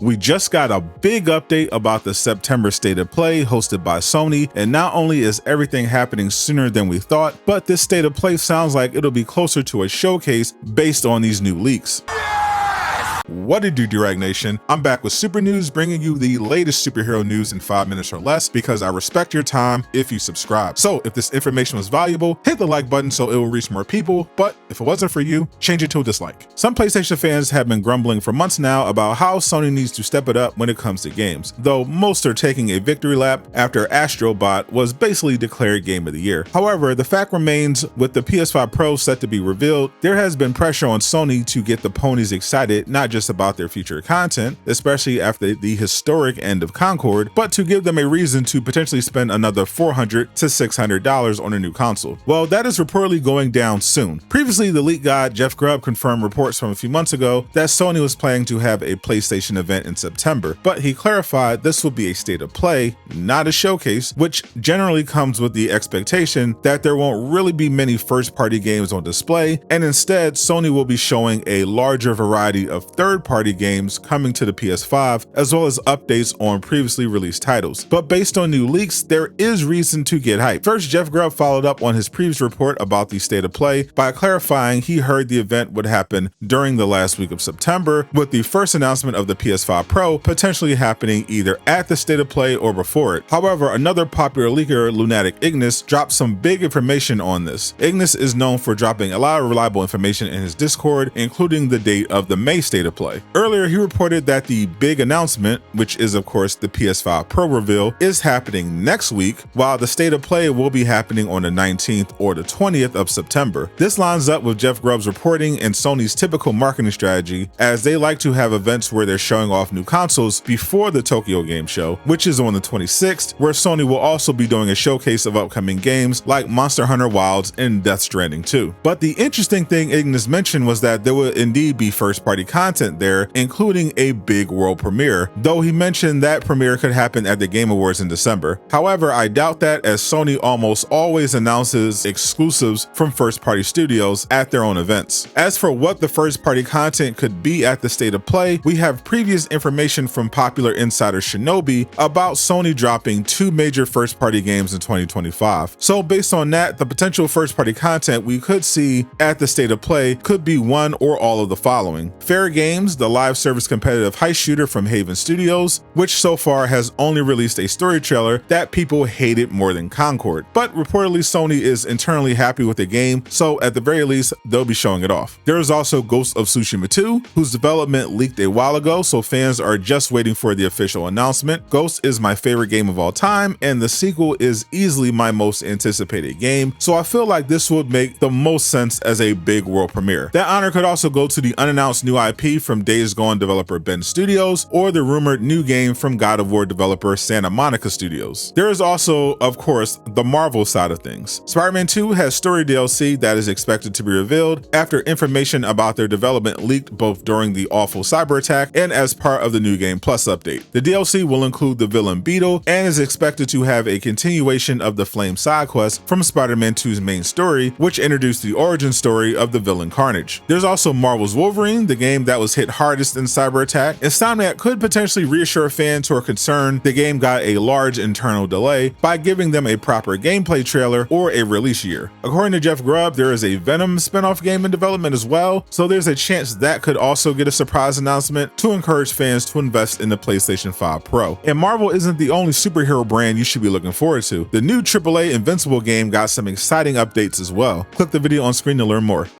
We just got a big update about the September State of Play hosted by Sony, and not only is everything happening sooner than we thought, but this State of Play sounds like it'll be closer to a showcase based on these new leaks. What it do, Durag Nation? I'm back with super news, bringing you the latest superhero news in 5 minutes or less because I respect your time if you subscribe. So if this information was valuable, hit the like button so it will reach more people, but if it wasn't for you, change it to a dislike. Some PlayStation fans have been grumbling for months now about how Sony needs to step it up when it comes to games, though most are taking a victory lap after Astro Bot was basically declared Game of the Year. However, the fact remains, with the PS5 Pro set to be revealed, there has been pressure on Sony to get the ponies excited, not just about their future content, especially after the historic end of Concord, but to give them a reason to potentially spend another $400 to $600 on a new console. Well, that is reportedly going down soon. Previously, the leak god Jeff Grubb confirmed reports from a few months ago that Sony was planning to have a PlayStation event in September, but he clarified this will be a state of play, not a showcase, which generally comes with the expectation that there won't really be many first-party games on display, and instead Sony will be showing a larger variety of third-party games coming to the PS5, as well as updates on previously released titles. But based on new leaks, there is reason to get hyped. First, Jeff Grubb followed up on his previous report about the state of play by clarifying he heard the event would happen during the last week of September, with the first announcement of the PS5 Pro potentially happening either at the state of play or before it. However, another popular leaker, Lunatic Ignus, dropped some big information on this. Ignus is known for dropping a lot of reliable information in his Discord, including the date of the May state of play. Earlier, he reported that the big announcement, which is of course the PS5 Pro reveal, is happening next week, while the state of play will be happening on the 19th or the 20th of September. This lines up with Jeff Grubb's reporting and Sony's typical marketing strategy, as they like to have events where they're showing off new consoles before the Tokyo Game Show, which is on the 26th, where Sony will also be doing a showcase of upcoming games like Monster Hunter Wilds and Death Stranding 2. But the interesting thing Ignus mentioned was that there will indeed be first-party content there, including a big world premiere, though he mentioned that premiere could happen at the Game Awards in December. However, I doubt that, as Sony almost always announces exclusives from first-party studios at their own events. As for what the first-party content could be at the state of play, we have previous information from popular insider Shinobi about Sony dropping 2 major first-party games in 2025. So based on that, the potential first-party content we could see at the state of play could be one or all of the following: Fairgame, the live service competitive heist shooter from Haven Studios, which so far has only released a story trailer that people hated more than Concord, but reportedly Sony is internally happy with the game, so at the very least they'll be showing it off. There is also Ghost of Tsushima 2, whose development leaked a while ago, so fans are just waiting for the official announcement. Ghost is my favorite game of all time, and the sequel is easily my most anticipated game, so I feel like this would make the most sense as a big world premiere. That honor could also go to the unannounced new IP from Days Gone developer Bend Studios, or the rumored new game from God of War developer Santa Monica Studios. There is also, of course, the Marvel side of things. Spider-Man 2 has story DLC that is expected to be revealed after information about their development leaked both during the awful cyber attack and as part of the New Game Plus update. The DLC will include the villain Beetle and is expected to have a continuation of the Flame side quest from Spider-Man 2's main story, which introduced the origin story of the villain Carnage. There's also Marvel's Wolverine, the game that was hit hardest in cyber attack. Insomniac could potentially reassure fans who are concerned the game got a large internal delay by giving them a proper gameplay trailer or a release year. According to Jeff Grubb, there is a Venom spin-off game in development as well, so there's a chance that could also get a surprise announcement to encourage fans to invest in the PlayStation 5 Pro. And Marvel isn't the only superhero brand you should be looking forward to. The new AAA Invincible game got some exciting updates as well. Click the video on screen to learn more.